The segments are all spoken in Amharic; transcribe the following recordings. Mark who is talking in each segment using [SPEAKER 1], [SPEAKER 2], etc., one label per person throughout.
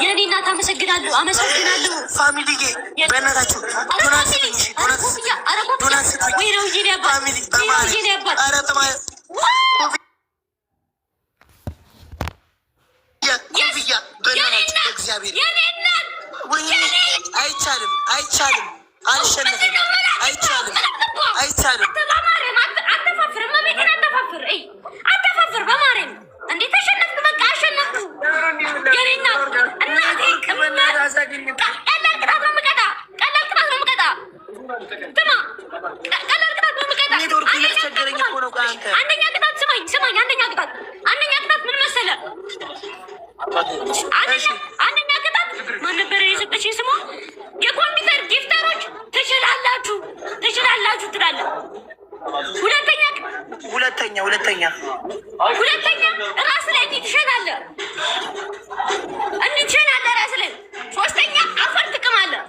[SPEAKER 1] የኔ እናት አመሰግናለሁ፣ አመሰግናለሁ።
[SPEAKER 2] ፋሚሊ በእናታችሁ አይቻልም፣ አይቻልም፣ አልሸነፍም፣ አይቻልም፣ አይቻልም።
[SPEAKER 1] አተፋፍር በማርያም እንዴት ተሸነፍክ? በቃ አሸነፍኩ። የኔ እናት እናቴ ቀላል ቅጣት ነው የምቀጣ፣ ቀላል ቅጣት ነው የምቀጣ። ስማ፣ ቀላል ቅጣት ነው የምቀጣ። አንደኛ ቅጣት ስማኝ፣ አንደኛ ቅጣት ምን መሰለህ? አንደኛ ቅጣት ማን ነበረ የሰጠችኝ ስሟ? የኮምፒውተር ጊፍተሮች ትችላላችሁ ትላለህ። ሁለተኛ ራስ ላይ እንዲህ ትሸናለህ ራስ ላይ። ሶስተኛ አፈር ትቅማለህ።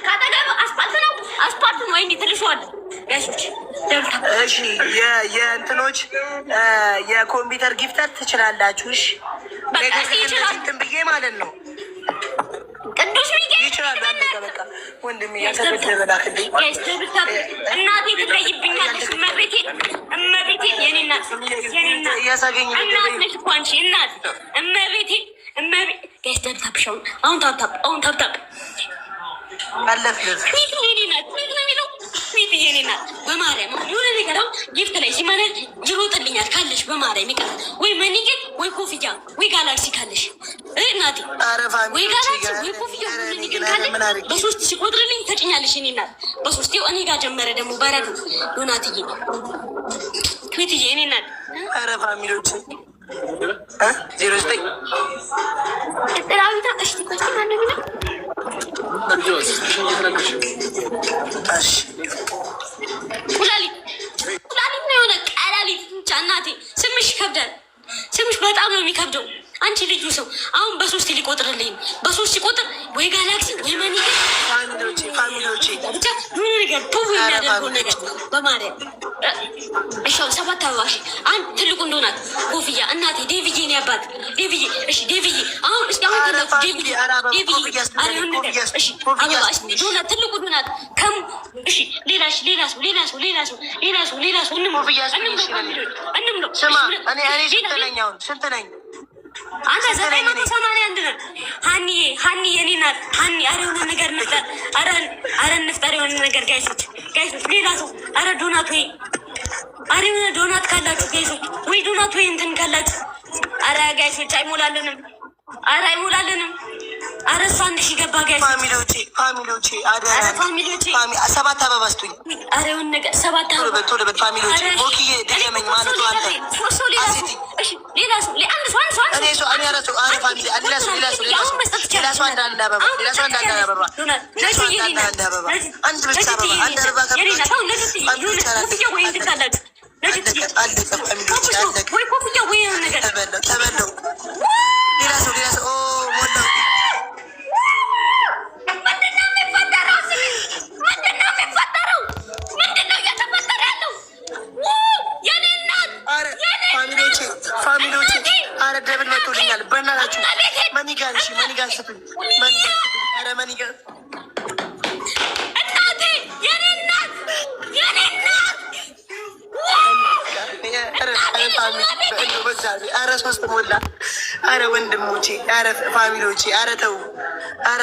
[SPEAKER 1] ካጠገብ አስፓልት ነው፣ አስፓልቱን ወይ እንዲህ ትልሸዋለህ። ጋሾች
[SPEAKER 2] እሺ፣ የእንትኖች የኮምፒውተር ጊፍተር ትችላላችሁ። እሺ በቃ ብዬ ማለት ነው።
[SPEAKER 1] ቅዱስ ሚካኤል
[SPEAKER 2] ይችላል። በቃ ወንድሜ ያተበላክልኝ
[SPEAKER 1] እናቴ ትለይብኛለሽ። እመቤቴ የኔ እናት
[SPEAKER 2] እያሳገኝ
[SPEAKER 1] እናት ነሽ እኮ አንቺ እናት። እመቤቴ ጋይስ ታብታብሻው አሁን ታብታብ
[SPEAKER 2] አለፍልፍ
[SPEAKER 1] የኔ ናት ነው የሚለው የኔ ናት። በማርያም የሆነ ነገር አሁን ጊፍት ላይ ሲማለት ይሮጥልኛል ካለሽ በማርያም ይቀር ወይ መንገድ ወይ ኮፍያ ወይ ጋላክሲ ካለሽ እናቴ ወይ ጋላክሲ ወይ ኮፍያ ካለሽ በሶስት ሲቆጥርልኝ ተጭኛለሽ። የኔ ናት በሶስት እኔ ጋር ጀመረ ደግሞ ባረዱ ዶናትዬ ትዊትዬ የኔ ናት።
[SPEAKER 2] ኧረ ፋሚሊዎች 09
[SPEAKER 1] ጥራዊታ እሺ ኮስቲ ማን ነው ኩላሊት ነው የሆነ ቀላሊት ብቻ እናቴ። ስምሽ ይከብዳል፣ ስምሽ በጣም ነው የሚከብደው። አንቺ ልጁ ሰው አሁን በሶስት ሊቆጥርልኝ በሶስት ሲቆጥር ወይ ጋላክሲ ወይ ማኒገ
[SPEAKER 2] ፋሚሊዎቼ
[SPEAKER 1] ብቻ ምን ነገር ፑብ የሚያደርገው ነገር በማርያም እሻው 7 አበባ አንድ ትልቁ እንደሆናት ኮፍያ እናቴ ዴቪዬ ነው ያባት ዴቪዬ። እሺ ዴቪዬ አሁን እስኪ አሁን ተላኩ ዴቪዬ አሪውን ነገር እሺ አበባ እሺ ዶናት ትልቁ ዶናት ከም እሺ ሌላስ እንምሎ
[SPEAKER 2] ስማ እኔ ስንት ነኝ?
[SPEAKER 1] አንተ 981 ነህ። ሀኒ የኔ ናት። ሀኒ ኧረ የሆነ ነገር እንፍጠር፣ ኧረ እንፍጠር የሆነ ነገር ጋይሶች ሌላ ሰው ኧረ ዶናት ወይ ኧረ የሆነ ዶናት ካላችሁ ጋይሶች ወይ ዶናት ወይ እንትን ካላችሁ ኧረ ጋይሶች አይሞላልንም። ኧረ እሷ 1000 ገባ ጋይሶች
[SPEAKER 2] ፋሚሊዎቼ ፋሚሊዎቼ 7 አበባ ስጡኝ።
[SPEAKER 1] ኧረ የሆነ ነገር 7 አበባ
[SPEAKER 2] ቶሎ በል ፋሚሊዎቼ። ሞክዬ ደገመኝ ማለት ነው አንተ
[SPEAKER 1] ሌላ ሰው
[SPEAKER 2] ደብል መቶልኛል። በእናታችሁ መኒጋን ስጡኝ። ኧረ መኒጋን
[SPEAKER 1] እናቴ የኔ እናት
[SPEAKER 2] ኧረ 3 ሞላ። ኧረ ወንድሞቼ፣ ኧረ ፋሚሊዎቼ፣ ኧረ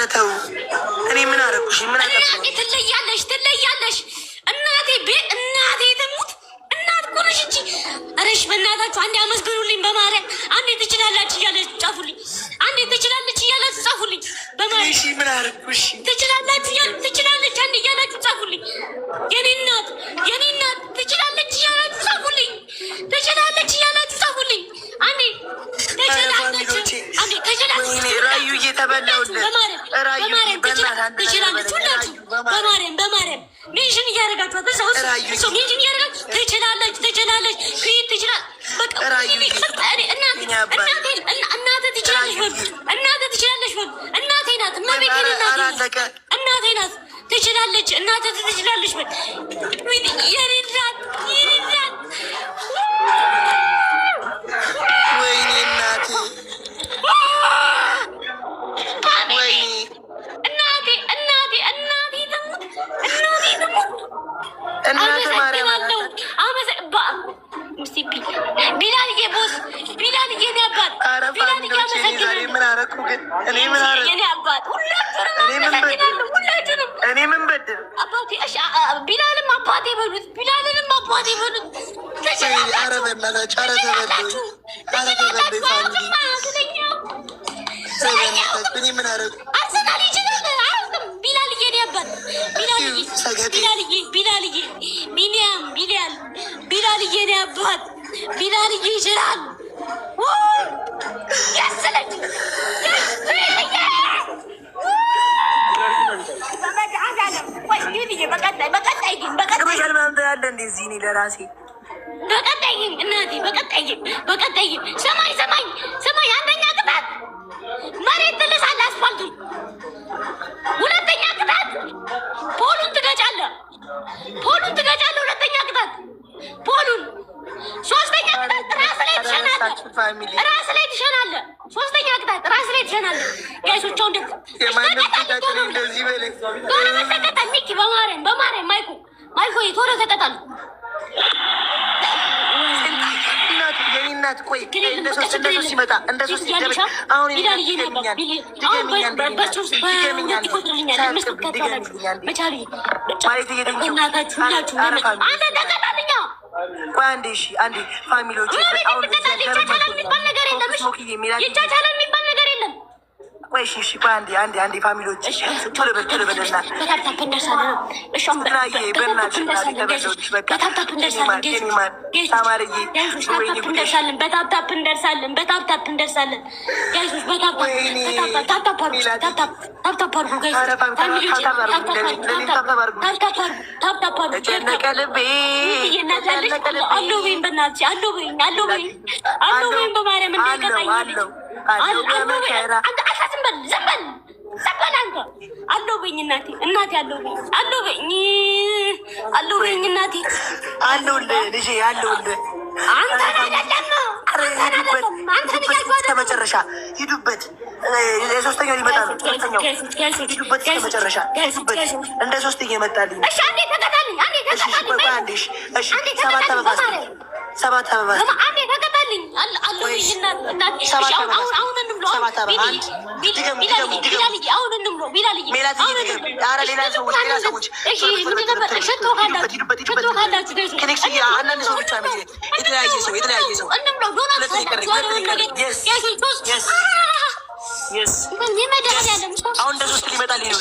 [SPEAKER 2] ተው። እኔ ምን አደረኩሽ? ምን አጠፋሁ?
[SPEAKER 1] ትለያለሽ እናቴ ትሙት እናት እኮ ነሽ እንጂ። ኧረ በእናታችሁ አንዴ አመስግኑልኝ በማርያም። አንዴ ትችላላችሁ እያለች ጻፉልኝ። አንዴ ትችላለች እያላችሁ ጻፉልኝ በማርያም።
[SPEAKER 2] እሺ ምን አደረኩሽ?
[SPEAKER 1] ትችላለች አንዴ እያላችሁ ጻፉልኝ። የኔ እናት ትችላለች እያላችሁ ጻፉልኝ። አንዴ
[SPEAKER 2] ራዩ እየተበላውልን
[SPEAKER 1] ትችላለች ሁላችሁ በማርያም ሜንሽን እያደረጋችሁ ሜንሽን እያደረጋችሁ ትችላለች እናቴ ትችላለች እናቴ ናት እናቴ ናት ትችላለች እናቴ ትችላለች የኔ እናት
[SPEAKER 2] ወይኔ እናቴ እናተ ማርያም
[SPEAKER 1] ቢላልዬ ቦስ ቢላልዬ እኔ አባት ቢላልዬ አመሰግናለሁ።
[SPEAKER 2] ምን አደረኩ ግን? እኔ ምን አደረኩ?
[SPEAKER 1] እኔ አባት ሁላችሁንም ሁላችሁንም
[SPEAKER 2] እኔ ምን በድል
[SPEAKER 1] አባቴ ቢላልም አባቴ በሉት ቢላልንም አባቴ በሉት።
[SPEAKER 2] ኧረ በእናታችሁ ኧረ ተበሉ ኧረ ተበሉ ፋሚሊ እኔ ምን አደረኩ?
[SPEAKER 1] አርሰናል ይችላል አያውቅም። ቢላልዬ እኔ አባት ቢላልዬ ቢላልዬ ቢኒያም ቢላልዬ እኔ አባት ቢላልዬ ይችላል። ያስለች በቀጣይ ሰማይ አንደኛ ቅጣት መሬት ትልሳለህ፣ አስፋልቱን። ሁለተኛ ቅጣት ፖሉን ትገጫለህ። ሁለተኛ ቅጣት ፖሉን። ሶስተኛ ቅጣት ራስ ላይ ትሸናለህ። ሶስተኛ ቅጣት ራስ ላይ ትሸናለህ። ጋይሶች አሁን ቶሎ ተቀጣል። ሚኪ በማርያም ማይኮ ቶሎ ተቀጣሉ።
[SPEAKER 2] እናት ቆይ እንደ ሶስት ሲመጣ እንደ ሶስት ይገበኝ። አሁን አንዴ ፋሚሊዎች
[SPEAKER 1] ይቻቻላል የሚባል ነገር የለም።
[SPEAKER 2] ቆይ እሺ ቆይ አንዴ ፋሚሊዎች ቶሎ በልና
[SPEAKER 1] በታፕታፕ እንደርሳለን። ዘበል አንተ አለው በኝ እናቴ አለው በኝ እናቴ
[SPEAKER 2] ልጄ አለሁልህ። ከመጨረሻ ሂዱበት። የሶስተኛው ሊመጣ ነው። ሂዱበት ከመጨረሻ ሂዱበት። እንደ ሶስት እየመጣልኝ ነው። ሰባት አበባ አሁን እንደ ሶስት ሊመጣልኝ ነው።